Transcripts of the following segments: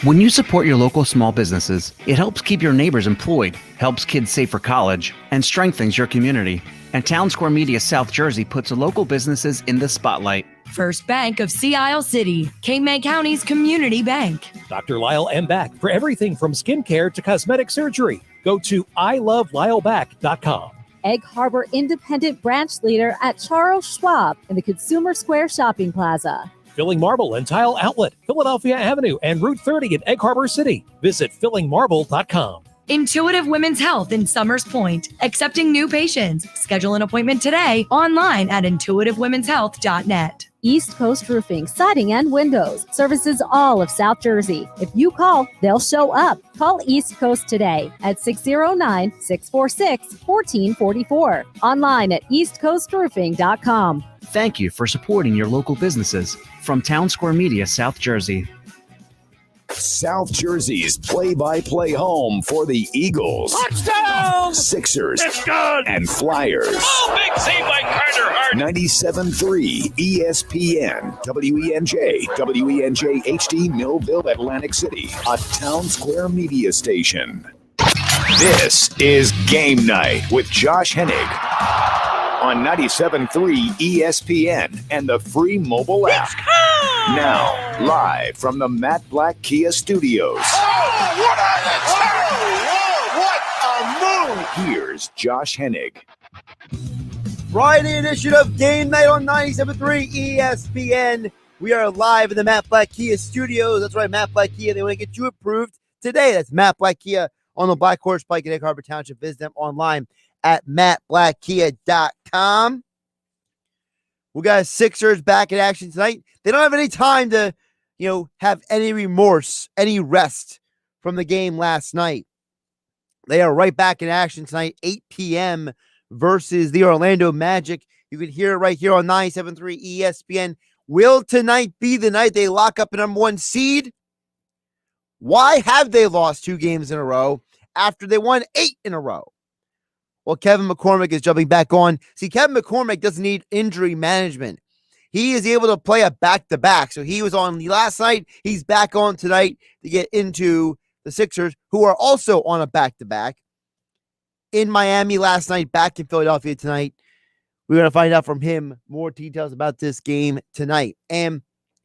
When you support your local small businesses, it helps keep your neighbors employed, helps kids save for college, and strengthens your community. And Town Square Media South Jersey puts local businesses in the spotlight. First Bank of Sea Isle City, Cape County's community bank. Dr. Lyle M. Back for everything from skincare to cosmetic surgery. Go to ilovelylback.com. Egg Harbor Independent Branch Leader at Charles Schwab in the Consumer Square Shopping Plaza. Filling Marble and Tile Outlet, Philadelphia Avenue and Route 30 in Egg Harbor City. Visit fillingmarble.com. Intuitive Women's Health in Summers Point, accepting new patients. Schedule an appointment today online at intuitivewomenshealth.net. East Coast Roofing, Siding and Windows services all of South Jersey. If you call, they'll show up. Call East Coast today at 609-646-1444. Online at eastcoastroofing.com. Thank you for supporting your local businesses. From Town Square Media, South Jersey. South Jersey's play-by-play home for the Eagles, touchdown, Sixers, it's good, and Flyers. Oh, big save by Carter Hart. 97.3 ESPN, WENJ, WENJ HD, Millville, Atlantic City, a Town Square media station. This is Game Night with Josh Hennig on 97.3 ESPN and the free mobile app. Now, live from the Matt Black Kia Studios. Oh, what a move! Here's Josh Hennig. Friday edition of Game Night on 97.3 ESPN. We are live in the Matt Black Kia Studios. That's right, Matt Black Kia. They want to get you approved today. That's Matt Black Kia on the Black Horse Pike in Egg Harbor Township. Visit them online at mattblackkia.com. We got Sixers back in action tonight. They don't have any time to, have any remorse, any rest from the game last night. They are right back in action tonight, 8 p.m. versus the Orlando Magic. You can hear it right here on 97.3 ESPN. Will tonight be the night they lock up a number one seed? Why have they lost 2 games in a row after they won 8 in a row? Well, Kevin McCormick is jumping back on. See, Kevin McCormick doesn't need injury management. He is able to play a back-to-back. So he was on last night. He's back on tonight to get into the Sixers, who are also on a back-to-back. In Miami last night, back in Philadelphia tonight. We're going to find out from him more details about this game tonight. And,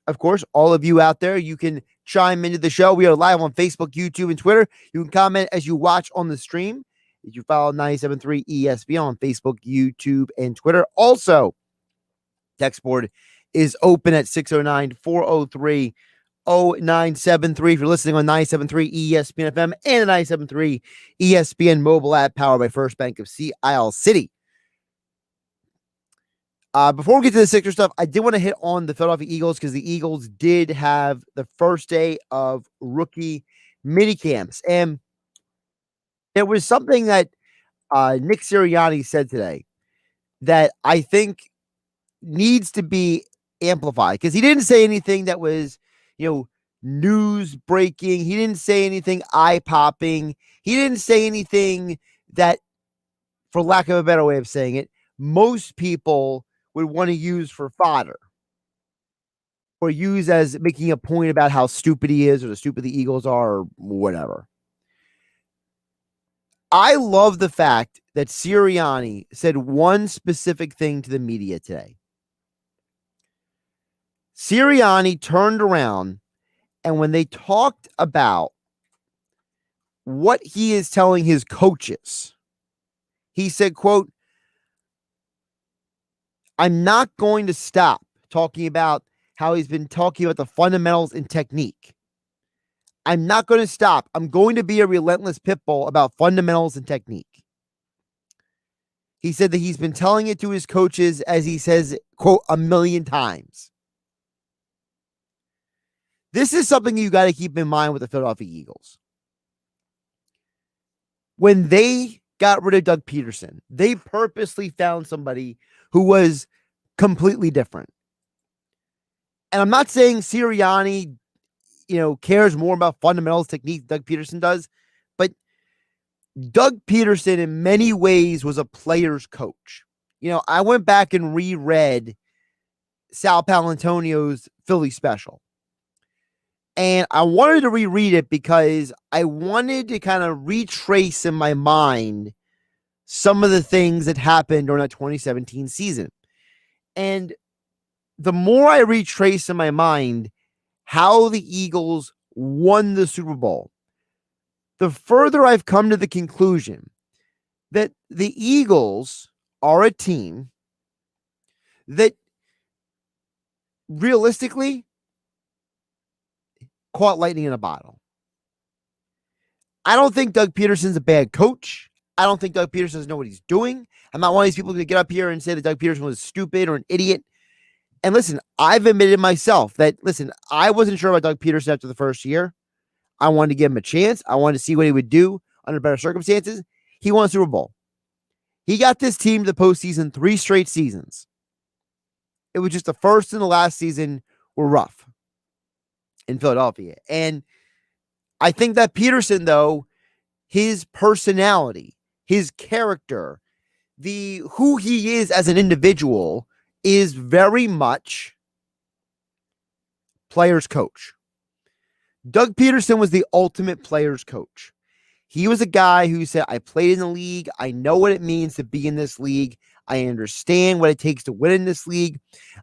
of course, all of you out there, you can chime into the show. We are live on Facebook, YouTube, and Twitter. You can comment as you watch on the stream. You follow 97.3 ESPN on Facebook, YouTube, and Twitter. Also, text board is open at 609-403-0973. If you're listening on 97.3 ESPN FM and the 97.3 ESPN mobile app powered by First Bank of Sea Isle City. Before we get to the Sixers stuff, I did want to hit on the Philadelphia Eagles because the Eagles did have the first day of rookie minicamps. And there was something that Nick Sirianni said today that I think needs to be amplified because he didn't say anything that was, news breaking. He didn't say anything eye popping. He didn't say anything that, for lack of a better way of saying it, most people would want to use for fodder or use as making a point about how stupid he is or the stupid the Eagles are or whatever. I love the fact that Sirianni said one specific thing to the media today. Sirianni turned around, and when they talked about what he is telling his coaches, he said, quote, I'm not going to stop talking about how he's been talking about the fundamentals and technique. I'm not going to stop. I'm going to be a relentless pit bull about fundamentals and technique. He said that he's been telling it to his coaches, as he says, quote, 1,000,000 times. This is something you got to keep in mind with the Philadelphia Eagles. When they got rid of Doug Peterson, they purposely found somebody who was completely different. And I'm not saying Sirianni cares more about fundamentals technique Doug Peterson does. But Doug Peterson in many ways was a player's coach. I went back and reread Sal Paolantonio's Philly special. And I wanted to reread it because I wanted to kind of retrace in my mind some of the things that happened during that 2017 season. And the more I retrace in my mind how the Eagles won the Super Bowl, the further I've come to the conclusion that the Eagles are a team that realistically caught lightning in a bottle. I don't think Doug Peterson's a bad coach. I don't think Doug Peterson doesn't know what he's doing. I'm not one of these people to get up here and say that Doug Peterson was stupid or an idiot. And listen, I've admitted myself that, I wasn't sure about Doug Peterson after the first year. I wanted to give him a chance. I wanted to see what he would do under better circumstances. He won a Super Bowl. He got this team to the postseason 3 straight seasons. It was just the first and the last season were rough in Philadelphia. And I think that Peterson, though, his personality, his character, who he is as an individual is very much player's coach. Doug Peterson was the ultimate player's coach. He was a guy who said, I played in the league. I know what it means to be in this league. I understand what it takes to win in this league.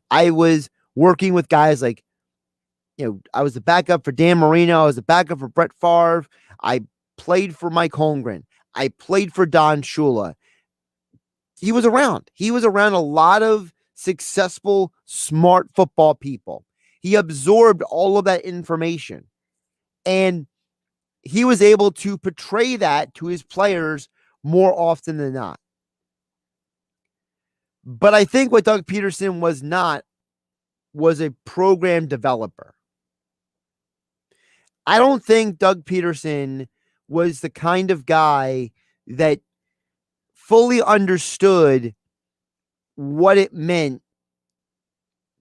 I was working with guys like, I was the backup for Dan Marino. I was the backup for Brett Favre. I played for Mike Holmgren. I played for Don Shula. He was around. He was around a lot of successful, smart football people. He absorbed all of that information. And he was able to portray that to his players more often than not. But I think what Doug Peterson was not was a program developer. I don't think Doug Peterson was the kind of guy that fully understood what it meant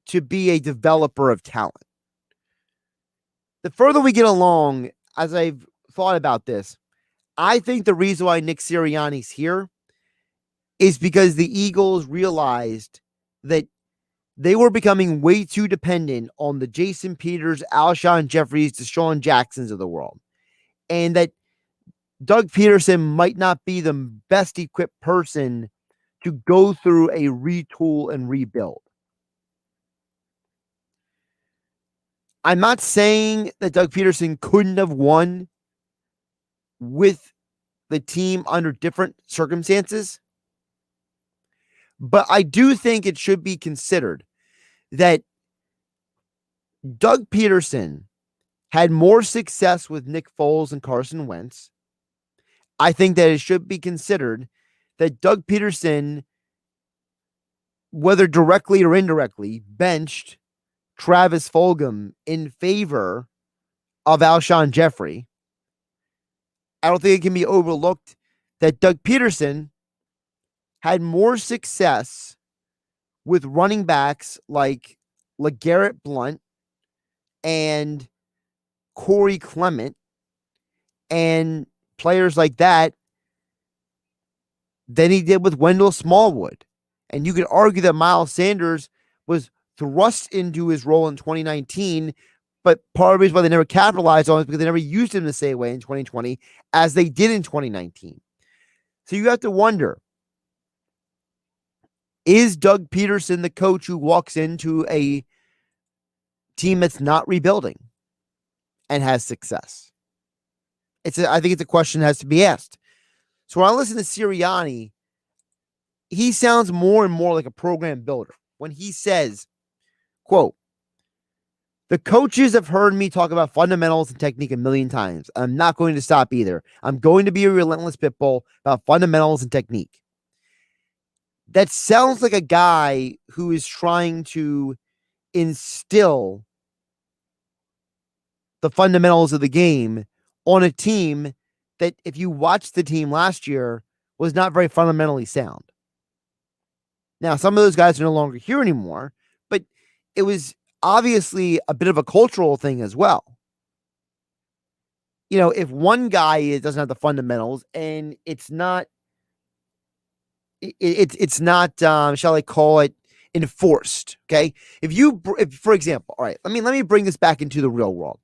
to be a developer of talent. The further we get along, as I've thought about this, I think the reason why Nick Sirianni's here is because the Eagles realized that they were becoming way too dependent on the Jason Peters, Alshon Jeffries, Deshaun Jacksons of the world. And that Doug Peterson might not be the best equipped person to go through a retool and rebuild. I'm not saying that Doug Peterson couldn't have won with the team under different circumstances, but I do think it should be considered that Doug Peterson had more success with Nick Foles and Carson Wentz. I think that it should be considered that Doug Peterson, whether directly or indirectly, benched Travis Fulgham in favor of Alshon Jeffrey. I don't think it can be overlooked that Doug Peterson had more success with running backs like LeGarrette Blount and Corey Clement and players like that than he did with Wendell Smallwood. And you could argue that Miles Sanders was thrust into his role in 2019, but part of the reason why they never capitalized on it is because they never used him the same way in 2020 as they did in 2019. So you have to wonder, is Doug Peterson the coach who walks into a team that's not rebuilding and has success? I think it's a question that has to be asked. So when I listen to Sirianni, he sounds more and more like a program builder when he says, quote, "The coaches have heard me talk about fundamentals and technique a million times. I'm not going to stop either. I'm going to be a relentless pit bull about fundamentals and technique." That sounds like a guy who is trying to instill the fundamentals of the game on a team that, if you watched the team last year, was not very fundamentally sound. Now, some of those guys are no longer here anymore, but it was obviously a bit of a cultural thing as well. If one guy doesn't have the fundamentals and it's not, shall I call it, enforced. Okay. If for example, all right, let me bring this back into the real world.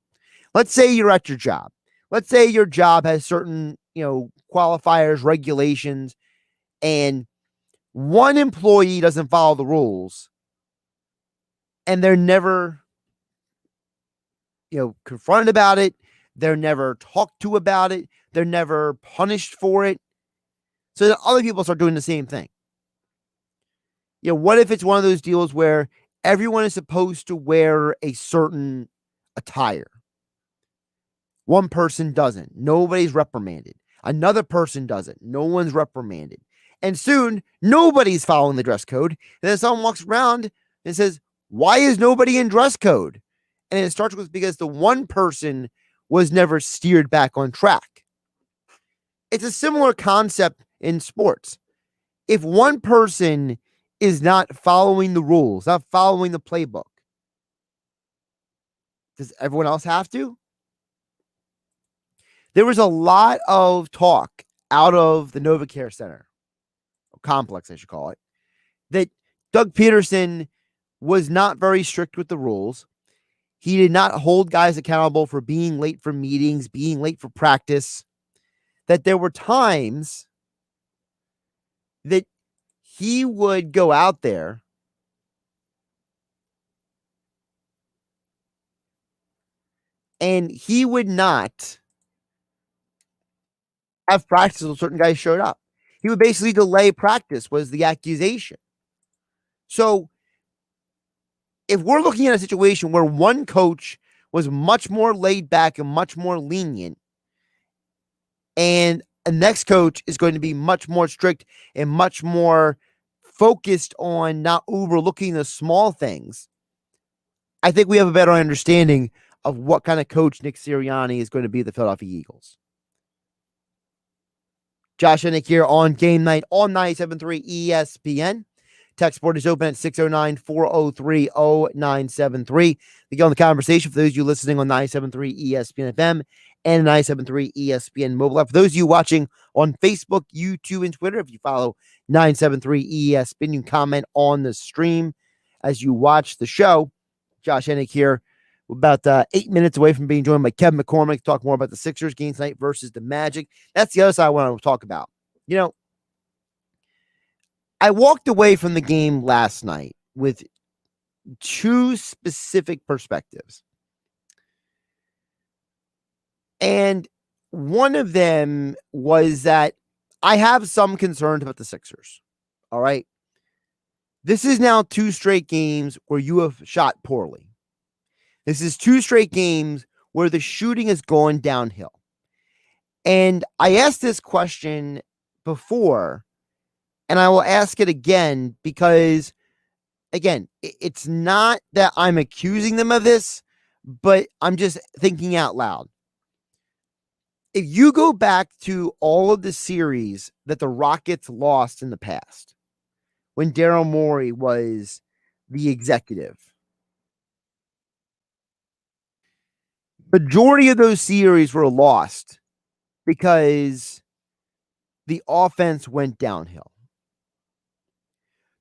Let's say you're at your job. Let's say your job has certain, qualifiers, regulations, and one employee doesn't follow the rules, and they're never, confronted about it. They're never talked to about it. They're never punished for it. So that other people start doing the same thing. What if it's one of those deals where everyone is supposed to wear a certain attire? One person doesn't. Nobody's reprimanded. Another person doesn't. No one's reprimanded. And soon, nobody's following the dress code. And then someone walks around and says, why is nobody in dress code? And it starts with because the one person was never steered back on track. It's a similar concept in sports. If one person is not following the rules, not following the playbook, does everyone else have to? There was a lot of talk out of the NovaCare Center, or complex, I should call it, that Doug Peterson was not very strict with the rules. He did not hold guys accountable for being late for meetings, being late for practice, that there were times that he would go out there and he would not have practice until certain guys showed up. He would basically delay practice, was the accusation. So if we're looking at a situation where one coach was much more laid back and much more lenient, and a next coach is going to be much more strict and much more focused on not overlooking the small things, I think we have a better understanding of what kind of coach Nick Sirianni is going to be at the Philadelphia Eagles. Josh Hennig here on Game Night on 97.3 ESPN. Text board is open at 609-403-0973. To get on the conversation, for those of you listening on 97.3 ESPN FM and 97.3 ESPN mobile app. For those of you watching on Facebook, YouTube, and Twitter, if you follow 97.3 ESPN, you can comment on the stream as you watch the show. Josh Hennig here. We're about 8 minutes away from being joined by Kevin McCormick to talk more about the Sixers game tonight versus the Magic. That's the other side I want to talk about. I walked away from the game last night with two specific perspectives. And one of them was that I have some concerns about the Sixers. All right. This is now 2 straight games where you have shot poorly. This is 2 straight games where the shooting has gone downhill. And I asked this question before, and I will ask it again because, again, it's not that I'm accusing them of this, but I'm just thinking out loud. If you go back to all of the series that the Rockets lost in the past, when Daryl Morey was the executive, majority of those series were lost because the offense went downhill.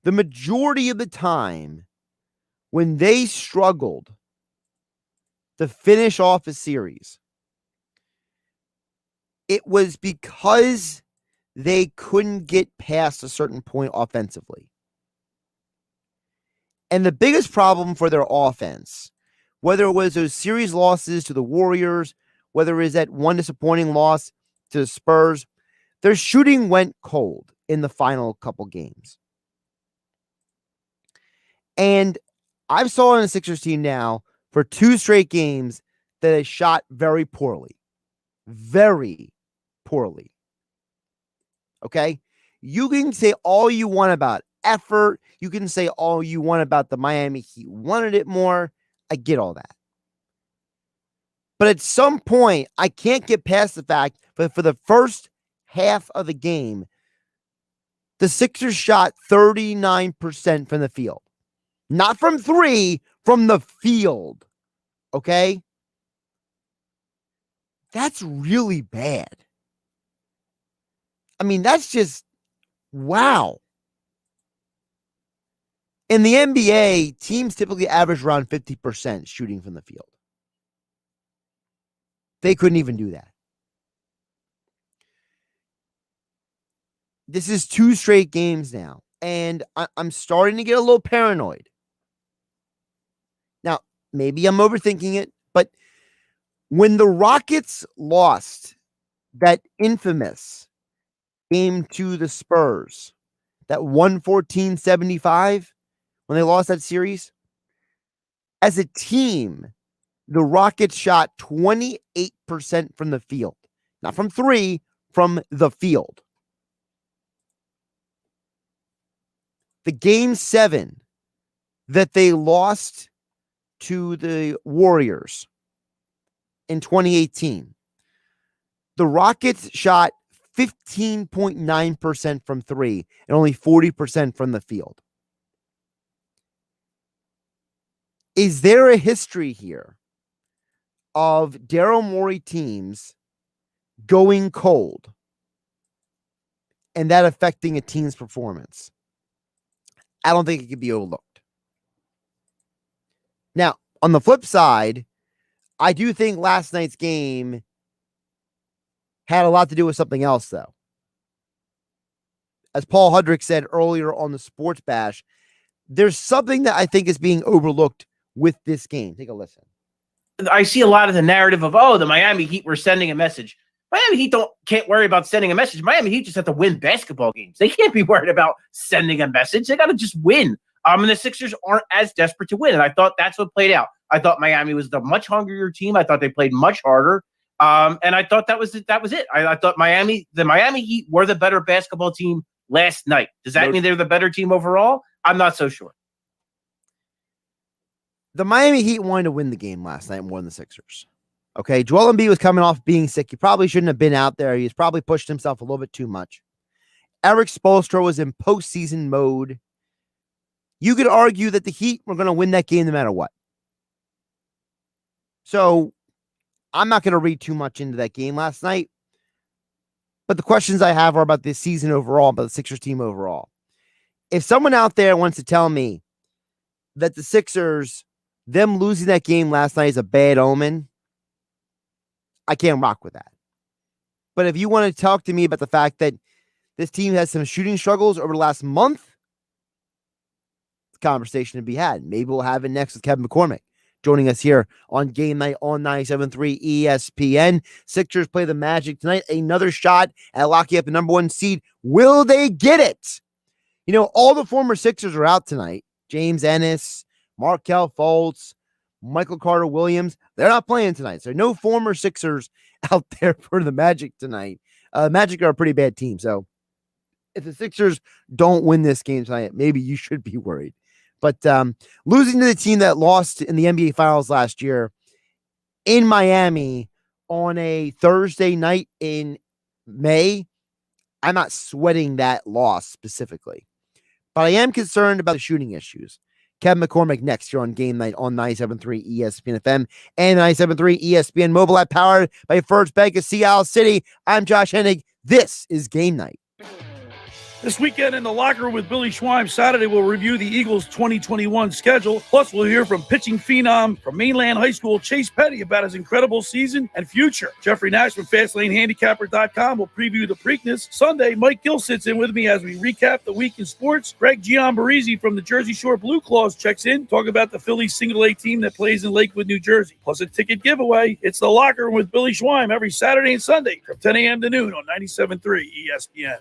The majority of the time when they struggled to finish off a series, it was because they couldn't get past a certain point offensively. And the biggest problem for their offense, whether it was those series losses to the Warriors, whether it was that one disappointing loss to the Spurs, their shooting went cold in the final couple games. And I've saw in the Sixers team now for 2 straight games that they shot very poorly. Very poorly. Okay? You can say all you want about effort. You can say all you want about the Miami Heat wanted it more. I get all that. But at some point, I can't get past the fact that for the first half of the game, the Sixers shot 39% from the field. Not from 3, from the field. Okay? That's really bad. I mean, that's just, wow. In the NBA, teams typically average around 50% shooting from the field. They couldn't even do that. This is 2 straight games now, and I'm starting to get a little paranoid. Now, maybe I'm overthinking it, but when the Rockets lost that infamous game to the Spurs, that 114-75, when they lost that series, as a team, the Rockets shot 28% from the field. Not from 3, from the field. The game 7 that they lost to the Warriors in 2018, the Rockets shot 15.9% from 3 and only 40% from the field. Is there a history here of Daryl Morey teams going cold and that affecting a team's performance? I don't think it could be overlooked. Now, on the flip side, I do think last night's game had a lot to do with something else, though. As Paul Hudrick said earlier on the Sports Bash, there's something that I think is being overlooked with this game. Take a listen. I see a lot of the narrative of, the Miami Heat were sending a message. Miami Heat can't worry about sending a message. Miami Heat just have to win basketball games. They can't be worried about sending a message. They got to just win. And the Sixers aren't as desperate to win. And I thought that's what played out. I thought Miami was the much hungrier team. I thought they played much harder. And I thought that was it. I thought the Miami Heat were the better basketball team last night. Does that mean they're the better team overall? I'm not so sure. The Miami Heat wanted to win the game last night more than the Sixers. Okay, Joel Embiid was coming off being sick. He probably shouldn't have been out there. He's probably pushed himself a little bit too much. Eric Spoelstra was in postseason mode. You could argue that the Heat were going to win that game no matter what. So I'm not going to read too much into that game last night. But the questions I have are about this season overall, about the Sixers team overall. If someone out there wants to tell me that the Sixers, them losing that game last night is a bad omen, I can't rock with that. But if you want to talk to me about the fact that this team has some shooting struggles over the last month, it's a conversation to be had. Maybe we'll have it next with Kevin McCormick joining us here on Game Night on 97.3 ESPN. Sixers play the Magic tonight. Another shot at locking up the number 1 seed. Will they get it? You know, all the former Sixers are out tonight. James Ennis, Markelle Fultz, Michael Carter-Williams, they're not playing tonight. So no former Sixers out there for the Magic tonight. Magic are a pretty bad team. So if the Sixers don't win this game tonight, maybe you should be worried. But losing to the team that lost in the NBA Finals last year in Miami on a Thursday night in May, I'm not sweating that loss specifically. But I am concerned about the shooting issues. Kevin McCormick next here on Game Night on 97.3 ESPN FM and 97.3 ESPN mobile app powered by First Bank of Seattle City. I'm Josh Hennig. This is Game Night. This weekend in the locker room with Billy Schweim, Saturday we'll review the Eagles' 2021 schedule. Plus, we'll hear from pitching phenom from Mainland High School, Chase Petty, about his incredible season and future. Jeffrey Nash from FastlaneHandicapper.com will preview the Preakness. Sunday, Mike Gill sits in with me as we recap the week in sports. Greg Giambarizzi from the Jersey Shore Blue Claws checks in, talking about the Phillies single-A team that plays in Lakewood, New Jersey. Plus a ticket giveaway. It's the locker room with Billy Schweim every Saturday and Sunday from 10 a.m. to noon on 97.3 ESPN.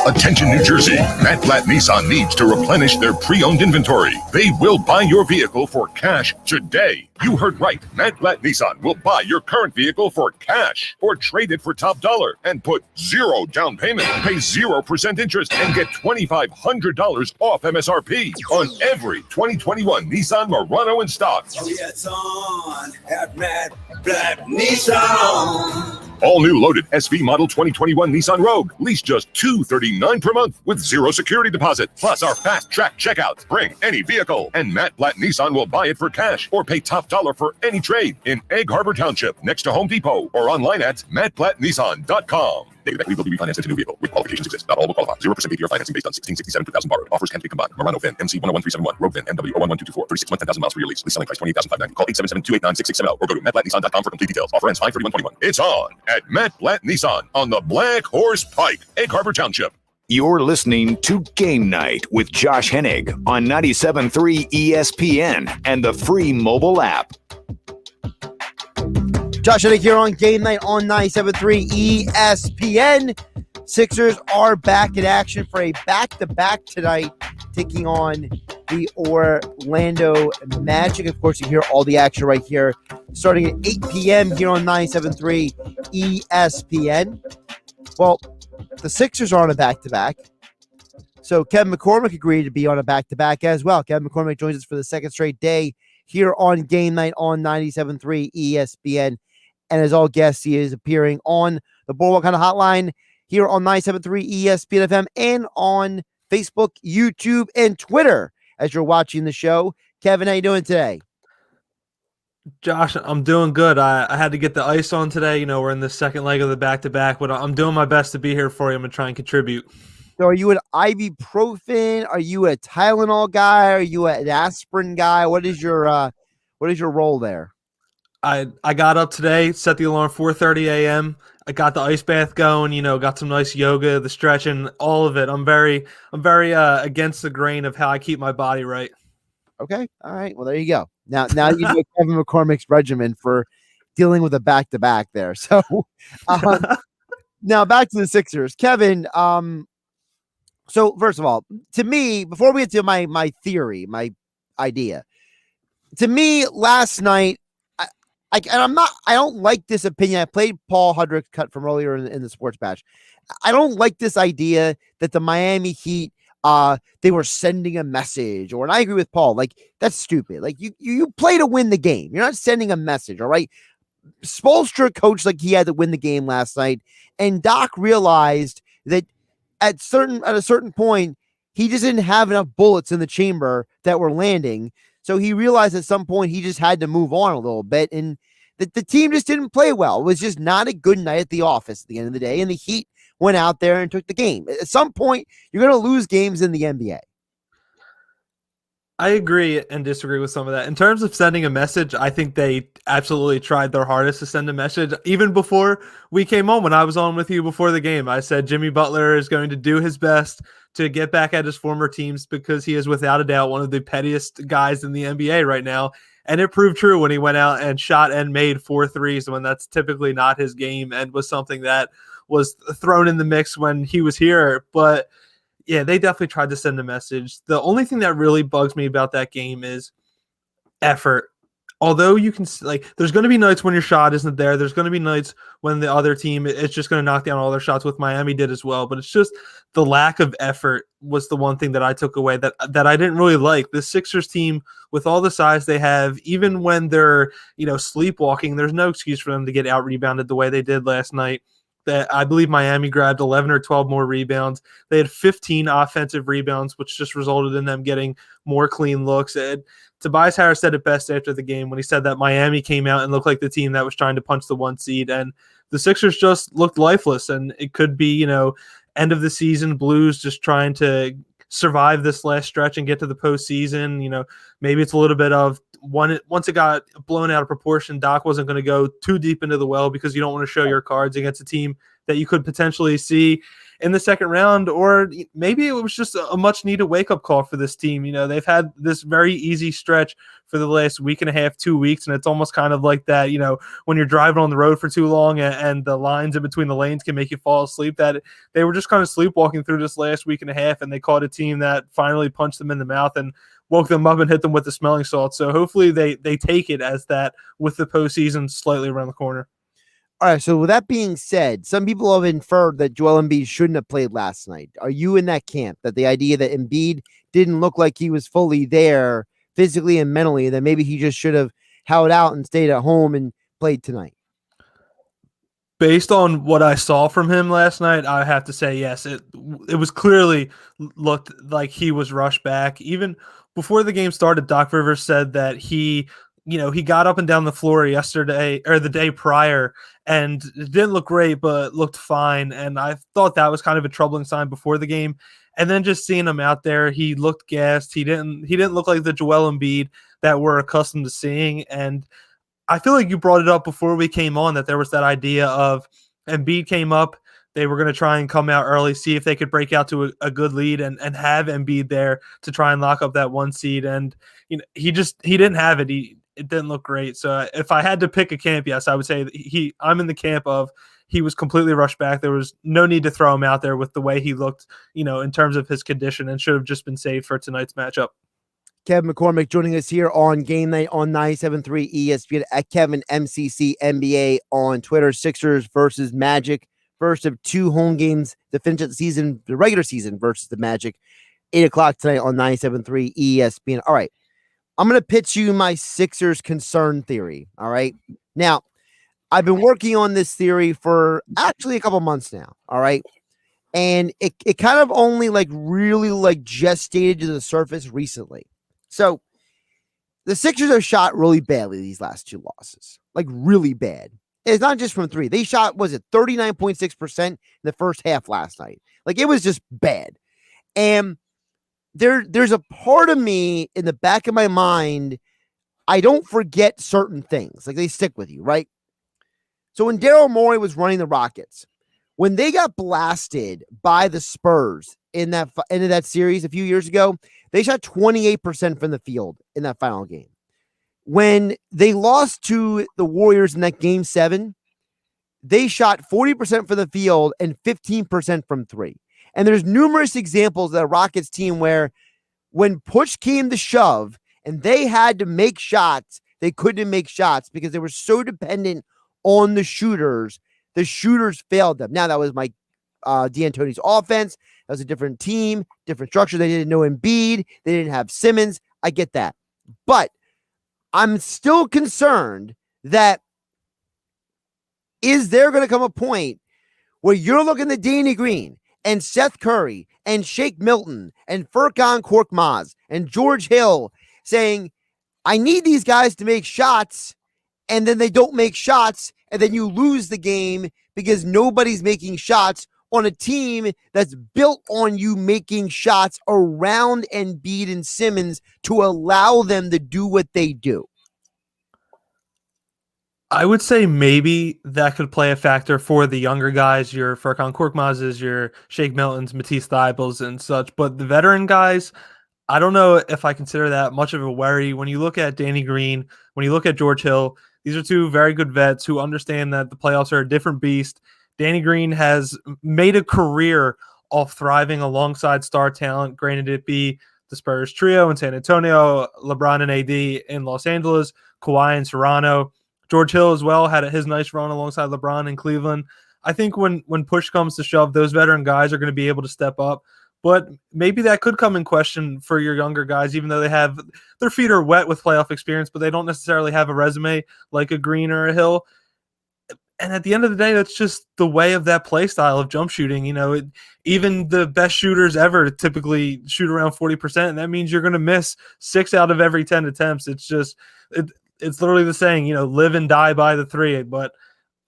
Attention, New Jersey. Matt Blatt Nissan needs to replenish their pre-owned inventory. They will buy your vehicle for cash today. You heard right. Matt Blatt Nissan will buy your current vehicle for cash or trade it for top dollar and put zero down payment, pay 0% interest, and get $2,500 off MSRP on every 2021 Nissan Murano in stock. Oh, yeah, it's on at Matt Blatt Nissan. All new loaded SV model 2021 Nissan Rogue. Lease just $239 per month with zero security deposit. Plus our fast track checkout. Bring any vehicle and Matt Blatt Nissan will buy it for cash or pay top dollar for any trade in Egg Harbor Township next to Home Depot or online at mattblattnissan.com. Dated equity will be refinanced into new vehicle with qualifications exist. Not all will qualify. 0% APR financing based on 1667 2000 borrowed. Offers can be combined. Murano VIN MC 101371. Rogue VIN MW 011224. 36 month 10,000 miles for your lease. Lease selling price $28,590. Call 877-289-6670 or go to mattblattnissan.com for complete details. Offer ends 5/31/21. It's on at Matt Blatt Nissan on the Black Horse Pike, Egg Harbor Township. You're listening to Game Night with Josh Hennig on 97.3 ESPN and the free mobile app. Josh Hennig here on Game Night on 97.3 ESPN. Sixers are back in action for a back-to-back tonight, taking on the Orlando Magic. Of course, you hear all the action right here, starting at 8 p.m. here on 97.3 ESPN. Well, the Sixers are on a back-to-back. So Kevin McCormick agreed to be on a back-to-back as well. Kevin McCormick joins us for the second straight day here on Game Night on 97.3 ESPN. And as all guests, he is appearing on the Boardwalk Kind of Hotline here on 97.3 ESPN FM and on Facebook, YouTube, and Twitter as you're watching the show. Kevin, how you doing today? Josh, I'm doing good. I had to get the ice on today. You know, we're in the second leg of the back-to-back, but I'm doing my best to be here for you. I'm going to try and contribute. So are you an ibuprofen? Are you a Tylenol guy? Are you an aspirin guy? What is your role there? I got up today, set the alarm 4:30 a.m. I got the ice bath going, you know, got some nice yoga, the stretching, all of it. I'm very against the grain of how I keep my body right. Okay. All right. Well, there you go. Now you know Kevin McCormick's regimen for dealing with a back-to-back there. So now back to the Sixers. Kevin, so first of all, to me, before we get to my theory, my idea, to me last night, I don't like this opinion. I played Paul Hudrick's cut from earlier in the Sports Bash. I don't like this idea that the Miami Heat, they were sending a message, and I agree with Paul. Like, that's stupid. Like, you play to win the game. You're not sending a message, all right? Spoelstra coached like he had to win the game last night, and Doc realized that at a certain point, he just didn't have enough bullets in the chamber that were landing. So he realized at some point he just had to move on a little bit, and the team just didn't play well. It was just not a good night at the office at the end of the day, and the Heat went out there and took the game. At some point, you're going to lose games in the NBA. I agree and disagree with some of that. In terms of sending a message, I think they absolutely tried their hardest to send a message. Even before we came on, when I was on with you before the game, I said Jimmy Butler is going to do his best to get back at his former teams because he is without a doubt one of the pettiest guys in the NBA right now. And it proved true when he went out and shot and made 4 threes when that's typically not his game, and was something that was thrown in the mix when he was here. But yeah, they definitely tried to send a message. The only thing that really bugs me about that game is effort. Although you can, like, there's going to be nights when your shot isn't there. There's going to be nights when the other team is just going to knock down all their shots, with Miami did as well. But it's just the lack of effort was the one thing that I took away that I didn't really like. The Sixers team, with all the size they have, even when they're, sleepwalking, there's no excuse for them to get out rebounded the way they did last night. That I believe Miami grabbed 11 or 12 more rebounds. They had 15 offensive rebounds, which just resulted in them getting more clean looks. And Tobias Harris said it best after the game when he said that Miami came out and looked like the team that was trying to punch the 1 seed, and the Sixers just looked lifeless. And it could be, end of the season blues, just trying to survive this last stretch and get to the postseason. Maybe it's a little bit of once it got blown out of proportion, Doc wasn't going to go too deep into the well because you don't want to show your cards against a team that you could potentially see in the second round. Or maybe it was just a much needed wake-up call for this team. They've had this very easy stretch for the last week and a half, 2 weeks, and it's almost kind of like that, when you're driving on the road for too long and the lines in between the lanes can make you fall asleep, that they were just kind of sleepwalking through this last week and a half, and they caught a team that finally punched them in the mouth and woke them up and hit them with the smelling salt. So hopefully they take it as that, with the postseason slightly around the corner. All right, so with that being said, some people have inferred that Joel Embiid shouldn't have played last night. Are you in that camp, that the idea that Embiid didn't look like he was fully there physically and mentally, that maybe he just should have held out and stayed at home and played tonight? Based on what I saw from him last night, I have to say yes. It was clearly looked like he was rushed back. Even before the game started, Doc Rivers said that he got up and down the floor yesterday or the day prior, and it didn't look great, but looked fine. And I thought that was kind of a troubling sign before the game. And then just seeing him out there, he looked gassed. He didn't look like the Joel Embiid that we're accustomed to seeing. And I feel like you brought it up before we came on, that there was that idea of Embiid came up, they were going to try and come out early, see if they could break out to a good lead and have Embiid there to try and lock up that 1 seed. And he didn't have it. It didn't look great. So if I had to pick a camp, yes, I would say I'm in the camp of he was completely rushed back. There was no need to throw him out there with the way he looked, in terms of his condition, and should have just been saved for tonight's matchup. Kevin McCormick joining us here on Game Night on 97.3 ESPN, at Kevin MCC NBA on Twitter. Sixers versus Magic. First of 2 home games to finish the season, the regular season versus the Magic. 8 o'clock tonight on 97.3 ESPN. All right. I'm going to pitch you my Sixers concern theory. All right. Now, I've been working on this theory for actually a couple months now. All right. And it kind of only really gestated to the surface recently. So the Sixers have shot really badly these last 2 losses, really bad. It's not just from 3. They shot, 39.6% in the first half last night. It was just bad. And there's a part of me in the back of my mind, I don't forget certain things. They stick with you, right? So when Daryl Morey was running the Rockets, when they got blasted by the Spurs in that end of that series a few years ago, they shot 28% from the field in that final game. When they lost to the Warriors in that game 7, they shot 40% from the field and 15% from 3. And there's numerous examples of the Rockets team where when push came to shove and they had to make shots, they couldn't make shots because they were so dependent on the shooters. The shooters failed them. Now, that was Mike D'Antoni's offense. That was a different team, different structure. They didn't know Embiid. They didn't have Simmons. I get that. But I'm still concerned that is there going to come a point where you're looking at Danny Green and Seth Curry and Shake Milton and Furkan Korkmaz and George Hill saying, I need these guys to make shots, and then they don't make shots, and then you lose the game because nobody's making shots on a team that's built on you making shots around Embiid and Simmons to allow them to do what they do? I would say maybe that could play a factor for the younger guys, your Furkan Korkmaz's, your Shake Milton's, Matisse Thybulle's, and such. But the veteran guys, I don't know if I consider that much of a worry. When you look at Danny Green, when you look at George Hill, these are 2 very good vets who understand that the playoffs are a different beast. Danny Green has made a career off thriving alongside star talent, granted it be the Spurs trio in San Antonio, LeBron and AD in Los Angeles, Kawhi in Toronto. George Hill as well had his nice run alongside LeBron in Cleveland. I think when push comes to shove, those veteran guys are going to be able to step up. But maybe that could come in question for your younger guys, even though they have their feet are wet with playoff experience, but they don't necessarily have a resume like a Green or a Hill. And at the end of the day, that's just the way of that play style of jump shooting. Even the best shooters ever typically shoot around 40%, and that means you're going to miss 6 out of every 10 attempts. It's literally the saying, live and die by the three. But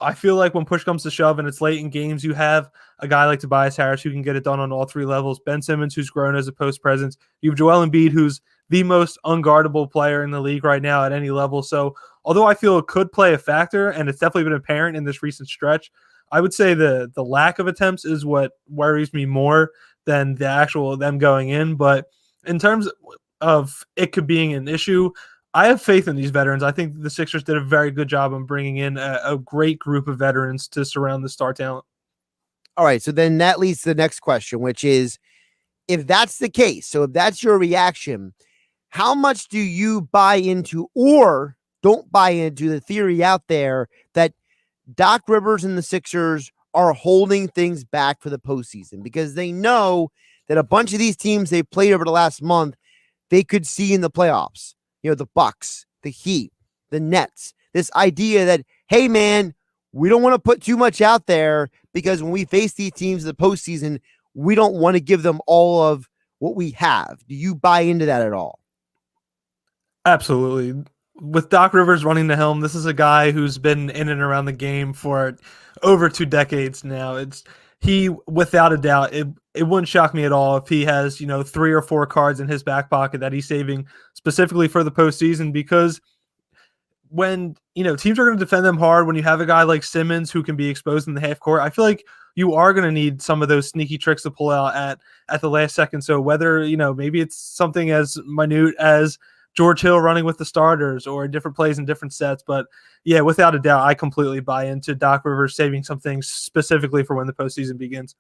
I feel like when push comes to shove and it's late in games, you have a guy like Tobias Harris who can get it done on all 3 levels. Ben Simmons, who's grown as a post presence. You have Joel Embiid, who's the most unguardable player in the league right now at any level. So although I feel it could play a factor, and it's definitely been apparent in this recent stretch, I would say the lack of attempts is what worries me more than the actual them going in. But in terms of it could being an issue, I have faith in these veterans. I think the Sixers did a very good job on bringing in a great group of veterans to surround the star talent. All right, so then that leads to the next question, which is, if that's the case, so if that's your reaction, how much do you buy into or don't buy into the theory out there that Doc Rivers and the Sixers are holding things back for the postseason because they know that a bunch of these teams they played over the last month, they could see in the playoffs? The Bucks, the Heat, the Nets, this idea that, hey, man, we don't want to put too much out there because when we face these teams in the postseason, we don't want to give them all of what we have. Do you buy into that at all? Absolutely. With Doc Rivers running the helm, this is a guy who's been in and around the game for over 2 decades now. He, without a doubt, it wouldn't shock me at all if he has, 3 or 4 cards in his back pocket that he's saving specifically for the postseason, because when, teams are going to defend them hard, when you have a guy like Simmons who can be exposed in the half court, I feel like you are going to need some of those sneaky tricks to pull out at the last second. So whether, maybe it's something as minute as George Hill running with the starters or different plays in different sets. But yeah, without a doubt, I completely buy into Doc Rivers saving some things specifically for when the postseason begins.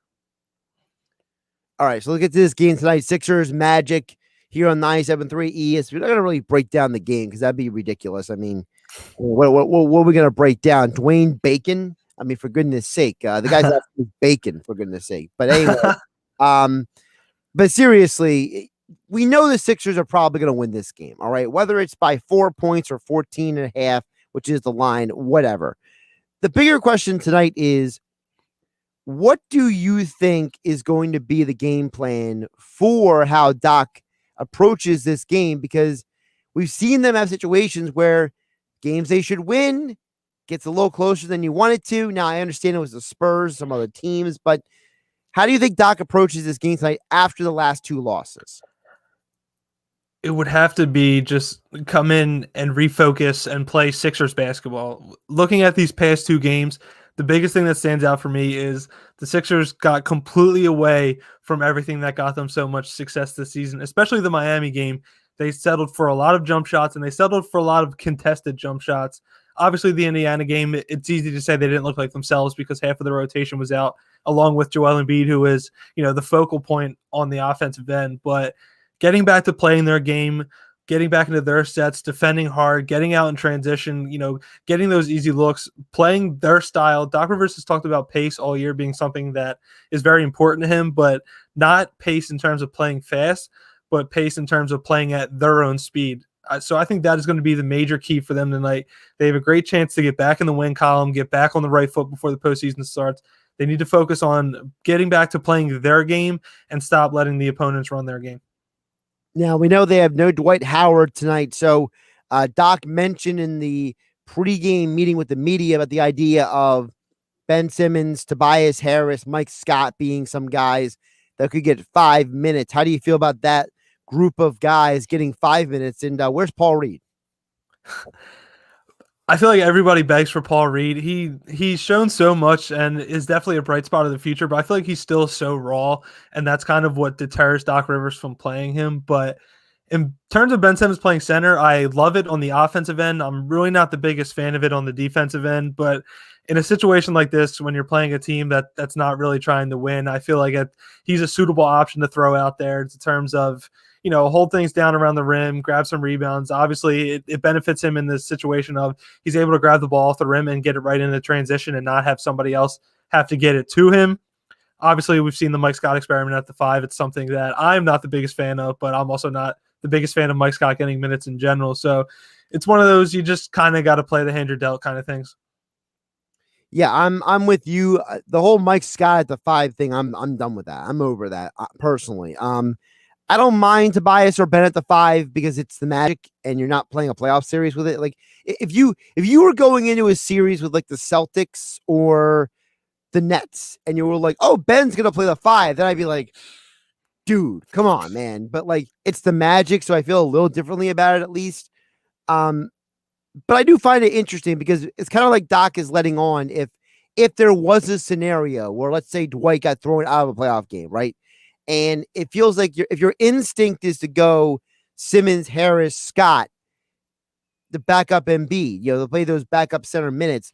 All right, so let's get to this game tonight. Sixers Magic here on 97.3 ESPN. We're not going to really break down the game because that'd be ridiculous. I mean, what are we going to break down? Dwayne Bacon? I mean, for goodness sake. The guy's actually Bacon, for goodness sake. But anyway, but seriously, we know the Sixers are probably going to win this game, all right? Whether it's by 4 points or 14.5, which is the line, whatever. The bigger question tonight is, what do you think is going to be the game plan for how Doc approaches this game? Because we've seen them have situations where games they should win gets a little closer than you want it to. Now, I understand it was the Spurs, some other teams, but how do you think Doc approaches this game tonight after the last 2 losses? It would have to be just come in and refocus and play Sixers basketball. Looking at these past 2 games, the biggest thing that stands out for me is the Sixers got completely away from everything that got them so much success this season, especially the Miami game. They settled for a lot of jump shots, and they settled for a lot of contested jump shots. Obviously, the Indiana game, it's easy to say they didn't look like themselves because half of the rotation was out, along with Joel Embiid, who is, the focal point on the offensive end. But getting back to playing their game, getting back into their sets, defending hard, getting out in transition, getting those easy looks, playing their style. Doc Rivers has talked about pace all year being something that is very important to him, but not pace in terms of playing fast, but pace in terms of playing at their own speed. So I think that is going to be the major key for them tonight. They have a great chance to get back in the win column, get back on the right foot before the postseason starts. They need to focus on getting back to playing their game and stop letting the opponents run their game. Now, we know they have no Dwight Howard tonight. So Doc mentioned in the pregame meeting with the media about the idea of Ben Simmons, Tobias Harris, Mike Scott being some guys that could get 5 minutes. How do you feel about that group of guys getting 5 minutes? And where's Paul Reed? I feel like everybody begs for Paul Reed. He's shown so much and is definitely a bright spot of the future, but I feel like he's still so raw, and that's kind of what deters Doc Rivers from playing him. But in terms of Ben Simmons playing center, I love it on the offensive end. I'm really not the biggest fan of it on the defensive end, but in a situation like this, when you're playing a team that's not really trying to win, I feel like he's a suitable option to throw out there in terms of, hold things down around the rim, grab some rebounds. Obviously, it benefits him in this situation of he's able to grab the ball off the rim and get it right into transition and not have somebody else have to get it to him. Obviously, we've seen the Mike Scott experiment at the 5. It's something that I'm not the biggest fan of, but I'm also not the biggest fan of Mike Scott getting minutes in general. So it's one of those you just kind of got to play the hand you're dealt kind of things. Yeah, I'm with you. The whole Mike Scott at the 5 thing, I'm done with that. I'm over that personally. I don't mind Tobias or Ben at the 5 because it's the Magic and you're not playing a playoff series with it. Like if you were going into a series with like the Celtics or the Nets and you were like, oh, Ben's gonna play the 5, then I'd be like, dude, come on, man. But like it's the Magic, so I feel a little differently about it at least. But I do find it interesting because it's kind of like Doc is letting on if there was a scenario where, let's say, Dwight got thrown out of a playoff game, right? And it feels like if your instinct is to go Simmons, Harris, Scott, the backup Embiid, to play those backup center minutes,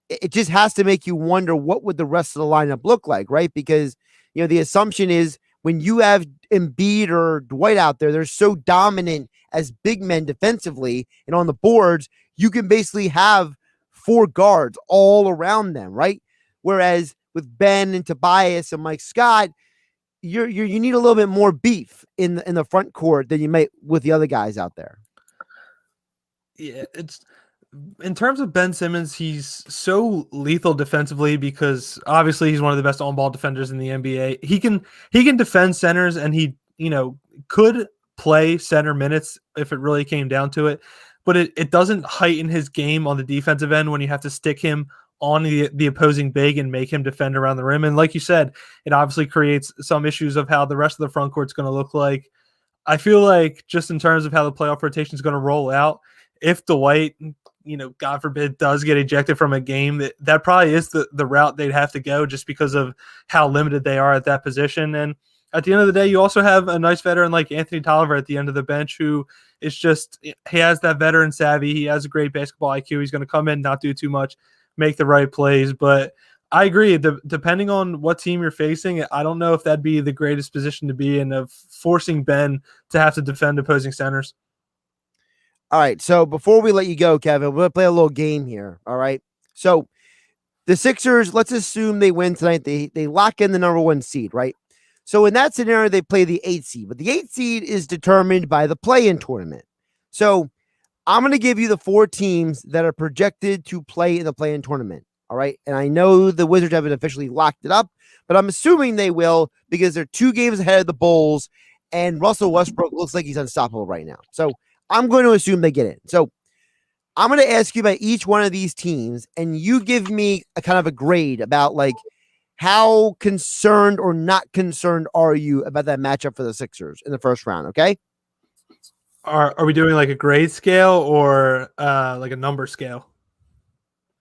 it just has to make you wonder what would the rest of the lineup look like, right? Because, the assumption is when you have Embiid or Dwight out there, they're so dominant as big men defensively and on the boards, you can basically have 4 guards all around them, right? Whereas with Ben and Tobias and Mike Scott, you need a little bit more beef in the front court than you might with the other guys out there. Yeah, it's in terms of Ben Simmons, he's so lethal defensively because obviously he's one of the best on-ball defenders in the NBA. He can defend centers and he, could play center minutes if it really came down to it, but it doesn't heighten his game on the defensive end when you have to stick him on the opposing big and make him defend around the rim. And like you said, it obviously creates some issues of how the rest of the front court's going to look like. I feel like just in terms of how the playoff rotation is going to roll out, if Dwight, God forbid, does get ejected from a game, that probably is the route they'd have to go just because of how limited they are at that position. And at the end of the day, you also have a nice veteran like Anthony Tolliver at the end of the bench who is just, he has that veteran savvy. He has a great basketball IQ. He's going to come in, not do too much, make the right plays. But I agree, depending on what team you're facing, I don't know if that'd be the greatest position to be in, of forcing Ben to have to defend opposing centers. All right, so before we let you go, Kevin, we're going to play a little game here, all right? So the Sixers, let's assume they win tonight. They lock in the number 1 seed, right? So in that scenario, they play the 8 seed, but the 8 seed is determined by the play-in tournament. So I'm going to give you the 4 teams that are projected to play in the play-in tournament, all right? And I know the Wizards haven't officially locked it up, but I'm assuming they will because they're 2 games ahead of the Bulls, and Russell Westbrook looks like he's unstoppable right now. So I'm going to assume they get in. So I'm going to ask you about each one of these teams, and you give me a kind of a grade about like how concerned or not concerned are you about that matchup for the Sixers in the first round, okay? Are we doing like a grade scale or like a number scale?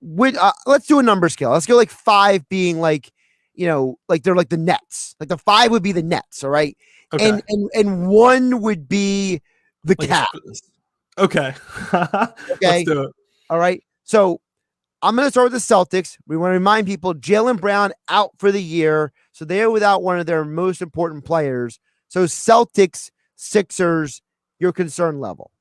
Let's do a number scale. Let's go like 5 being like, like they're like the Nets. Like the 5 would be the Nets, all right? Okay. And 1 would be the Cavs. Okay. Okay. Let's do it. All right. So I'm going to start with the Celtics. We want to remind people Jaylen Brown out for the year. So they're without one of their most important players. So Celtics, Sixers, your concern level.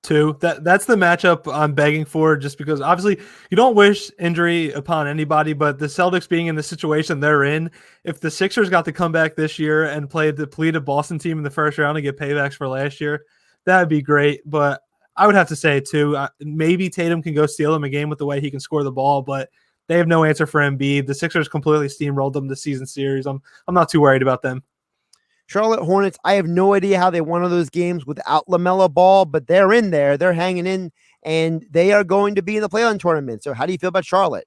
2. That's the matchup I'm begging for, just because obviously you don't wish injury upon anybody, but the Celtics being in the situation they're in, if the Sixers got to come back this year and play the depleted Boston team in the first round and get paybacks for last year, that would be great. But I would have to say 2. Maybe Tatum can go steal him a game with the way he can score the ball, but they have no answer for Embiid. The Sixers completely steamrolled them this season series. I'm not too worried about them. Charlotte Hornets, I have no idea how they won one of those games without LaMelo Ball, but they're in there. They're hanging in, and they are going to be in the play-in tournament. So how do you feel about Charlotte?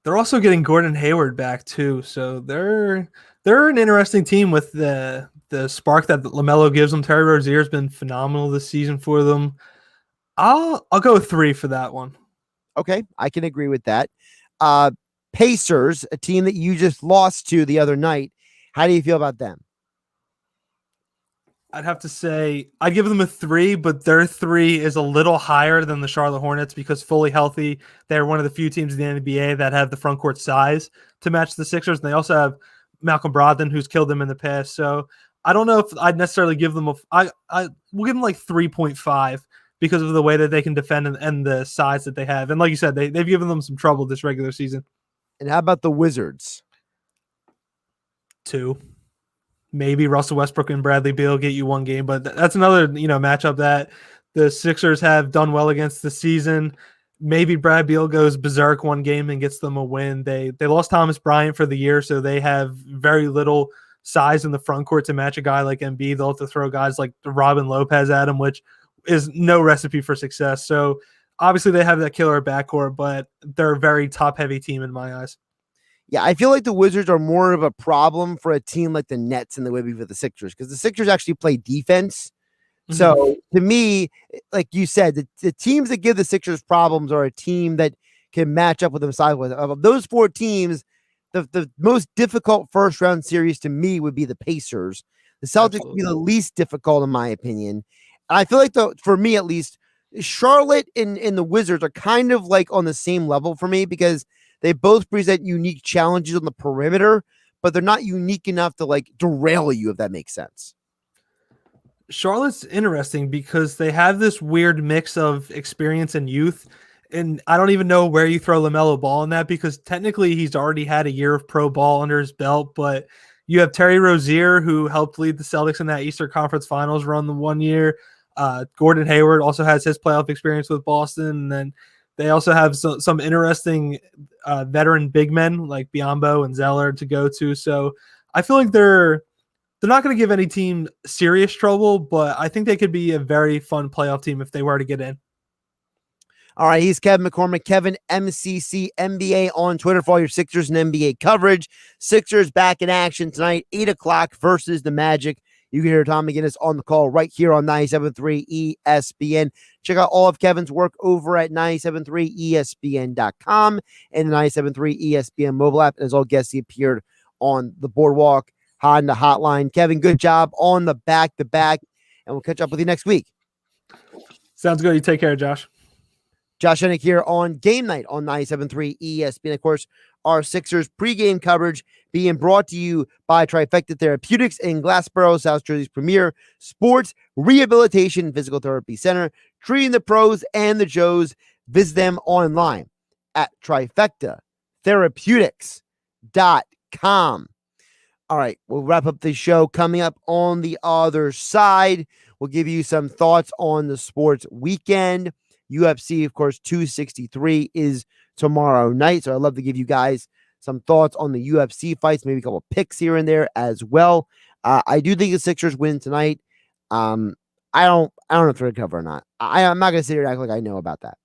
They're also getting Gordon Hayward back too, so they're an interesting team with the spark that LaMelo gives them. Terry Rozier's been phenomenal this season for them. I'll go 3 for that one. Okay, I can agree with that. Pacers, a team that you just lost to the other night. How do you feel about them? I'd have to say I'd give them a 3, but their 3 is a little higher than the Charlotte Hornets because fully healthy, they're one of the few teams in the NBA that have the front court size to match the Sixers. And they also have Malcolm Brogdon, who's killed them in the past. So I don't know if I'd necessarily give them we'll give them like 3.5 because of the way that they can defend and the size that they have. And like you said, they've given them some trouble this regular season. And how about the Wizards? 2. Maybe Russell Westbrook and Bradley Beal get you 1 game, but that's another, matchup that the Sixers have done well against this season. Maybe Brad Beal goes berserk 1 game and gets them a win. They lost Thomas Bryant for the year, so they have very little size in the front court to match a guy like Embiid. They'll have to throw guys like Robin Lopez at him, which is no recipe for success. So obviously they have that killer backcourt, but they're a very top-heavy team in my eyes. Yeah, I feel like the Wizards are more of a problem for a team like the Nets and the way for the Sixers, because the Sixers actually play defense. Mm-hmm. So to me, like you said, the teams that give the Sixers problems are a team that can match up with them sideways. Of those 4 teams, the most difficult first round series to me would be the Pacers. The Celtics would be the least difficult in my opinion. I feel like for me at least, Charlotte and the Wizards are kind of like on the same level for me because they both present unique challenges on the perimeter, but they're not unique enough to like derail you, if that makes sense. Charlotte's interesting because they have this weird mix of experience and youth. And I don't even know where you throw LaMelo Ball in that because technically he's already had a year of pro ball under his belt, but you have Terry Rozier, who helped lead the Celtics in that Eastern Conference Finals run the 1 year. Gordon Hayward also has his playoff experience with Boston. And then they also have some interesting veteran big men like Biyombo and Zeller to go to. So I feel like they're not going to give any team serious trouble, but I think they could be a very fun playoff team if they were to get in. All right, he's Kevin McCormick, Kevin MCC NBA on Twitter for all your Sixers and NBA coverage. Sixers back in action tonight, 8 o'clock versus the Magic. You can hear Tom McGinnis on the call right here on 97.3 ESPN. Check out all of Kevin's work over at 97.3ESPN.com and the 97.3 ESPN mobile app. And as all guests, he appeared on the Boardwalk Honda Hotline. Kevin, good job on the back-to-back, and we'll catch up with you next week. Sounds good. You take care, Josh. Josh Hennig here on Game Night on 97.3 ESPN. Of course, our Sixers pregame coverage being brought to you by Trifecta Therapeutics in Glassboro, South Jersey's premier sports rehabilitation and physical therapy center, treating the pros and the Joes. Visit them online at trifectatherapeutics.com. All right, we'll wrap up the show. Coming up on the other side, we'll give you some thoughts on the sports weekend. UFC, of course, 263 is tomorrow night. So I'd love to give you guys some thoughts on the UFC fights, maybe a couple of picks here and there as well. I do think the Sixers win tonight. I don't know if they're going to cover or not. I'm not going to sit here and act like I know about that.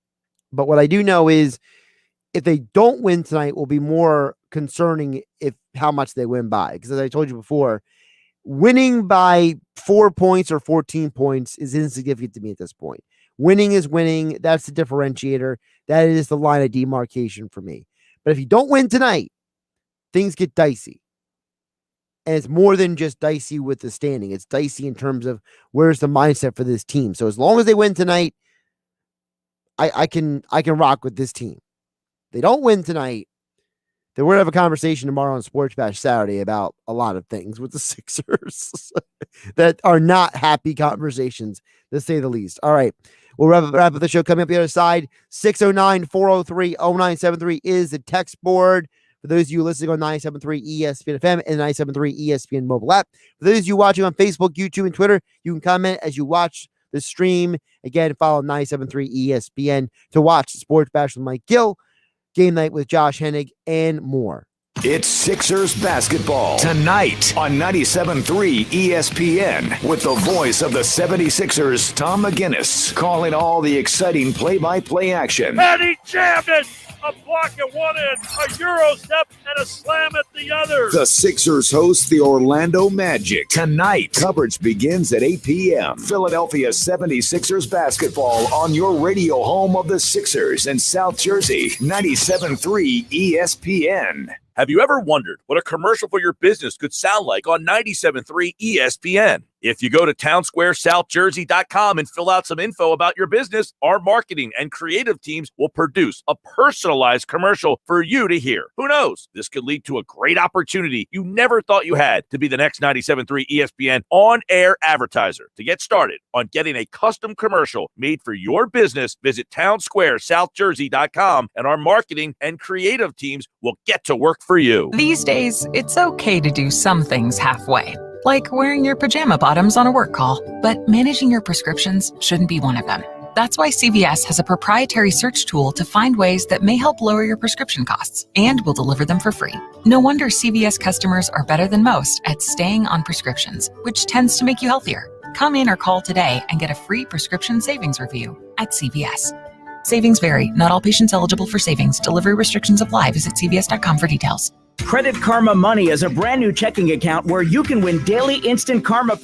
But what I do know is if they don't win tonight, will be more concerning if how much they win by. Because as I told you before, winning by 4 points or 14 points is insignificant to me at this point. Winning is winning. That's the differentiator. That is the line of demarcation for me. But if you don't win tonight, things get dicey. And it's more than just dicey with the standing. It's dicey in terms of where's the mindset for this team. So as long as they win tonight, I can rock with this team. If they don't win tonight, then we're going to have a conversation tomorrow on Sports Bash Saturday about a lot of things with the Sixers that are not happy conversations, to say the least. All right. We'll wrap up the show. Coming up the other side, 609-403-0973 is the text board. For those of you listening on 97.3 ESPN FM and 97.3 ESPN mobile app. For those of you watching on Facebook, YouTube, and Twitter, you can comment as you watch the stream. Again, follow 97.3 ESPN to watch the Sports Bash with Mike Gill, Game Night with Josh Hennig, and more. It's Sixers basketball tonight on 97.3 ESPN with the voice of the 76ers, Tom McGinnis, calling all the exciting play-by-play action. And he jammed it! A block at one end, a Euro step, and a slam at the other. The Sixers host the Orlando Magic tonight. Coverage begins at 8 p.m. Philadelphia 76ers basketball on your radio home of the Sixers in South Jersey, 97.3 ESPN. Have you ever wondered what a commercial for your business could sound like on 97.3 ESPN? If you go to townsquaresouthjersey.com and fill out some info about your business, our marketing and creative teams will produce a personalized commercial for you to hear. Who knows? This could lead to a great opportunity you never thought you had to be the next 97.3 ESPN on-air advertiser. To get started on getting a custom commercial made for your business, visit townsquaresouthjersey.com and our marketing and creative teams will get to work for you. These days, it's okay to do some things halfway, like wearing your pajama bottoms on a work call, but managing your prescriptions shouldn't be one of them. That's why CVS has a proprietary search tool to find ways that may help lower your prescription costs, and will deliver them for free. No wonder CVS customers are better than most at staying on prescriptions, which tends to make you healthier. Come in or call today and get a free prescription savings review at CVS. Savings vary. Not all patients eligible for savings. Delivery restrictions apply. Visit cvs.com for details. Credit Karma Money is a brand new checking account where you can win daily instant karma.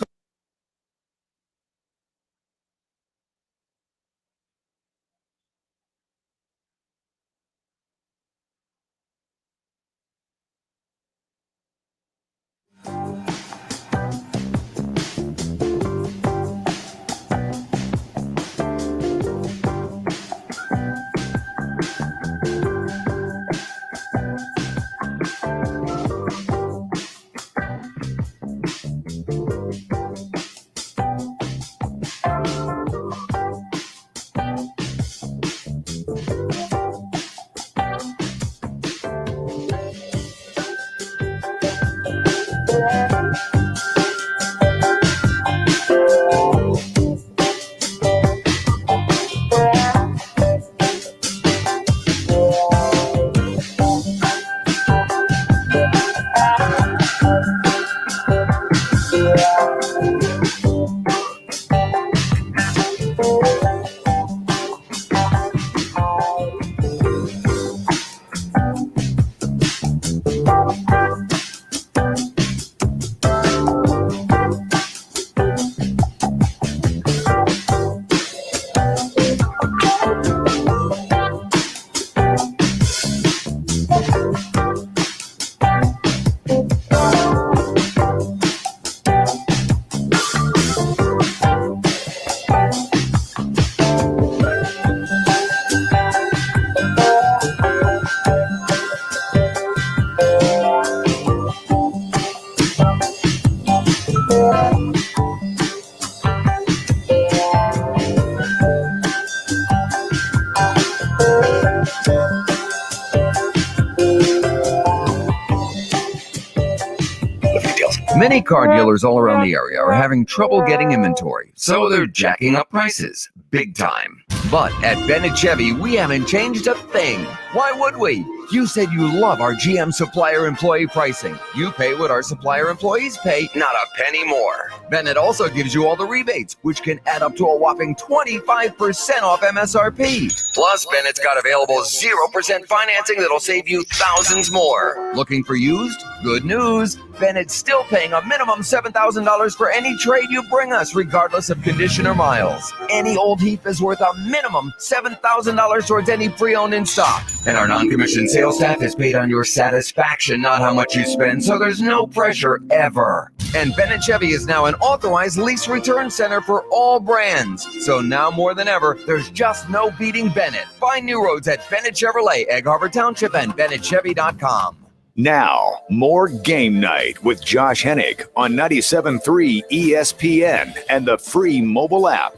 Many car dealers all around the area are having trouble getting inventory, so they're jacking up prices big time. But at Bennett Chevy, we haven't changed a thing. Why would we? You said you love our GM supplier employee pricing. You pay what our supplier employees pay, not a penny more. Bennett also gives you all the rebates, which can add up to a whopping 25% off MSRP. Plus, Bennett's got available 0% financing that'll save you thousands more. Looking for used? Good news. Bennett's still paying a minimum $7,000 for any trade you bring us, regardless of condition or miles. Any old Heath is worth a minimum $7,000 towards any pre-owned in stock. And our non-commissioned sales staff is paid on your satisfaction, not how much you spend, so there's no pressure ever. And Bennett Chevy is now an authorized lease return center for all brands. So now more than ever, there's just no beating Bennett. Find new roads at Bennett Chevrolet, Egg Harbor Township, and BennettChevy.com. Now, more Game Night with Josh Hennig on 97.3 ESPN and the free mobile app.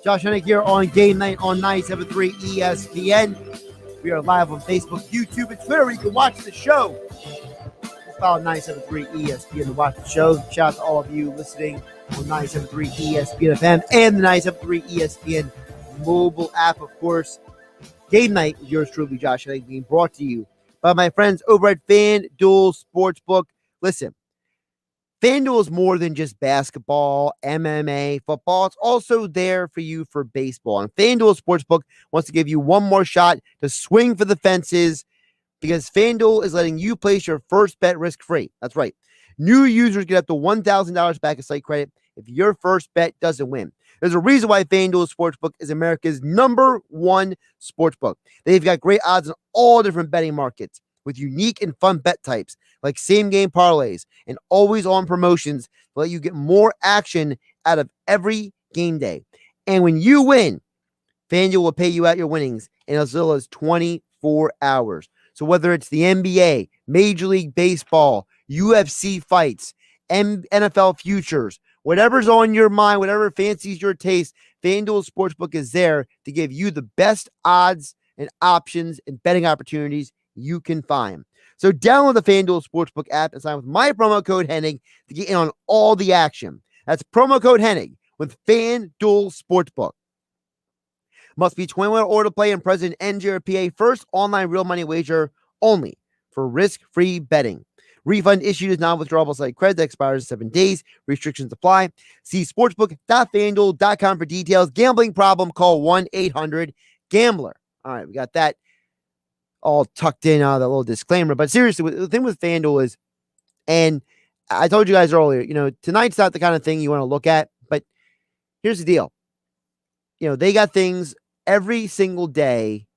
Josh Hennig here on Game Night on 97.3 ESPN. We are live on Facebook, YouTube, and Twitter. You can watch the show. Just follow 97.3 ESPN to watch the show. Shout out to all of you listening on 97.3 ESPN FM and the 97.3 ESPN mobile app, of course. Game Night with yours truly, Josh Hennig, being brought to you by my friends over at FanDuel Sportsbook. Listen, FanDuel is more than just basketball, MMA, football. It's also there for you for baseball. And FanDuel Sportsbook wants to give you one more shot to swing for the fences because FanDuel is letting you place your first bet risk-free. That's right. New users get up to $1,000 back in site credit if your first bet doesn't win. There's a reason why FanDuel Sportsbook is America's #1 sportsbook. They've got great odds in all different betting markets, with unique and fun bet types like same-game parlays and always-on promotions to let you get more action out of every game day. And when you win, FanDuel will pay you out your winnings in as little as 24 hours. So whether it's the NBA, Major League Baseball, UFC fights, NFL futures, whatever's on your mind, whatever fancies your taste, FanDuel Sportsbook is there to give you the best odds and options and betting opportunities you can find. So download the FanDuel Sportsbook app and sign with my promo code Hennig to get in on all the action. That's promo code Hennig with FanDuel Sportsbook. Must be 21 or to play and present in NJRPA. First online real money wager only for risk-free betting. Refund issued is non-withdrawable site credit that expires in 7 days. Restrictions apply. See sportsbook.fanduel.com for details. Gambling problem, call 1-800-GAMBLER. All right, we got that all tucked in out of that little disclaimer. But seriously, the thing with FanDuel is, and I told you guys earlier, tonight's not the kind of thing you want to look at, but here's the deal. They got things every single day,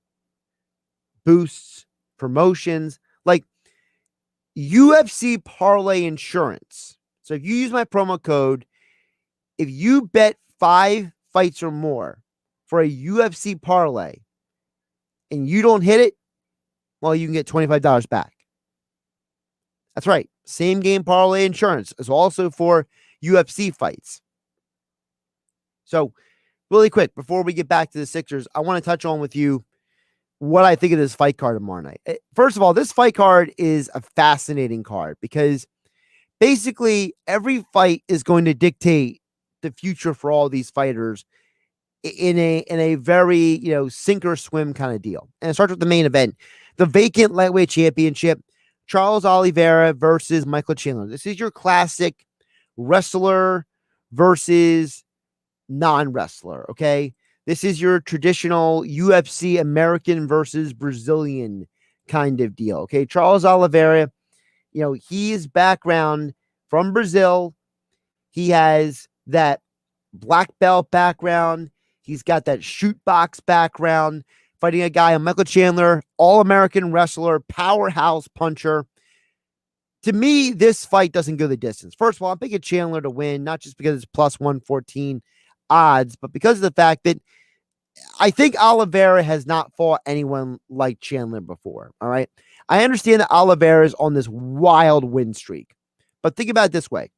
boosts, promotions, like UFC Parlay Insurance. So if you use my promo code, if you bet 5 fights or more for a UFC parlay and you don't hit it, well, you can get $25 back. That's right. Same game parlay insurance is also for UFC fights. So really quick, before we get back to the Sixers, I want to touch on with you what I think of this fight card tomorrow night. First of all, this fight card is a fascinating card because basically every fight is going to dictate the future for all these fighters in a very, sink or swim kind of deal. And it starts with the main event, the vacant lightweight championship, Charles Oliveira versus Michael Chandler. This is your classic wrestler versus non-wrestler, okay? This is your traditional UFC American versus Brazilian kind of deal, okay? Charles Oliveira, his background from Brazil, he has that black belt background, he's got that shoot box background, fighting a guy, Michael Chandler, all-American wrestler, powerhouse puncher. To me, this fight doesn't go the distance. First of all, I'm picking Chandler to win, not just because it's plus 114 odds, but because of the fact that I think Oliveira has not fought anyone like Chandler before. All right. I understand that Oliveira is on this wild win streak, but think about it this way.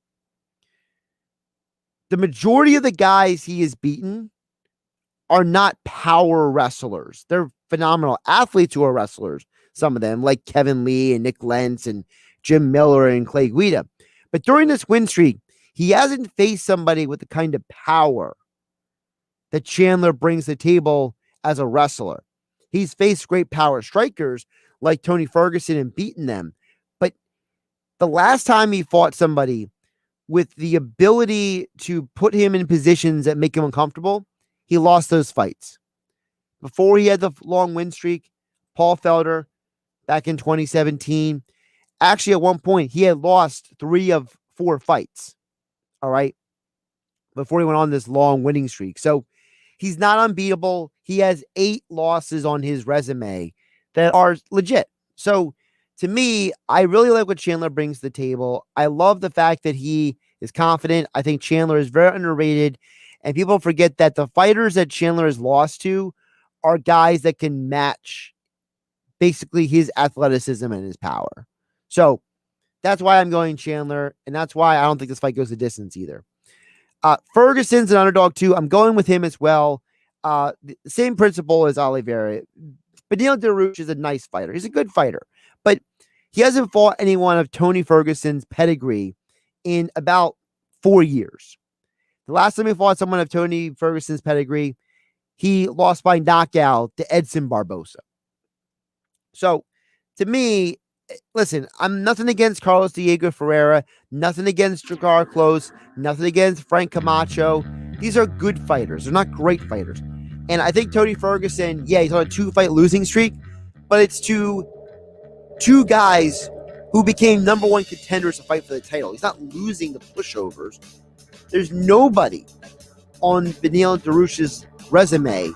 The majority of the guys he has beaten are not power wrestlers. They're phenomenal athletes who are wrestlers. Some of them, like Kevin Lee and Nick Lentz and Jim Miller and Clay Guida. But during this win streak, he hasn't faced somebody with the kind of power that Chandler brings to the table as a wrestler. He's faced great power strikers like Tony Ferguson and beaten them. But the last time he fought somebody with the ability to put him in positions that make him uncomfortable, he lost those fights. Before he had the long win streak, Paul Felder back in 2017, actually at one point he had lost 3 of 4 fights. All right. Before he went on this long winning streak. So he's not unbeatable. He has 8 losses on his resume that are legit. So to me, I really like what Chandler brings to the table. I love the fact that he is confident. I think Chandler is very underrated. And people forget that the fighters that Chandler has lost to are guys that can match basically his athleticism and his power. So that's why I'm going Chandler. And that's why I don't think this fight goes the distance either. Ferguson's an underdog too. I'm going with him as well. The same principle as Oliveira. Beneil Dariush is a nice fighter. He's a good fighter, but he hasn't fought anyone of Tony Ferguson's pedigree in about 4 years. The last time he fought someone of Tony Ferguson's pedigree, he lost by knockout to Edson Barbosa. So to me, listen, I'm nothing against Carlos Diego Ferreira, nothing against Dragar Close, nothing against Frank Camacho. These are good fighters. They're not great fighters. And I think Tony Ferguson, yeah, he's on a 2-fight losing streak, but it's to 2 guys who became number 1 contenders to fight for the title. He's not losing the pushovers. There's nobody on Beneil Dariush's resume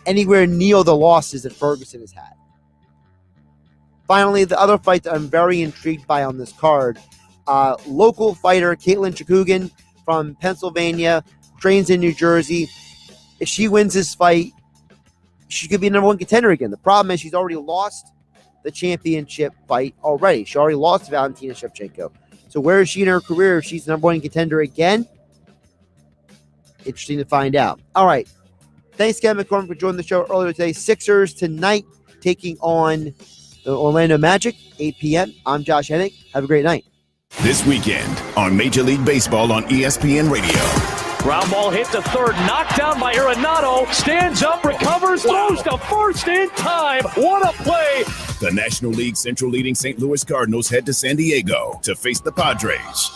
anywhere near the losses that Ferguson has had. Finally, the other fight that I'm very intrigued by on this card, local fighter Caitlin Chikugan from Pennsylvania, trains in New Jersey. If she wins this fight, she could be number one contender again. The problem is she's already lost the championship fight already. She already lost to Valentina Shevchenko. So where is she in her career if she's the number one contender again? Interesting to find out. All right. Thanks, Kevin McCormick, for joining the show earlier today. Sixers tonight taking on the Orlando Magic, 8 p.m. I'm Josh Hennig. Have a great night. This weekend on Major League Baseball on ESPN Radio. Ground ball hit to third, knocked down by Arenado, stands up, recovers, throws to first in time. What a play! The National League Central leading St. Louis Cardinals head to San Diego to face the Padres.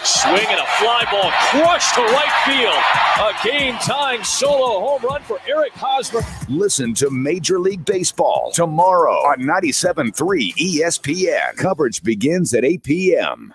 Swing and a fly ball crushed to right field. A game-tying solo home run for Eric Hosmer. Listen to Major League Baseball tomorrow on 97.3 ESPN. Coverage begins at 8 p.m.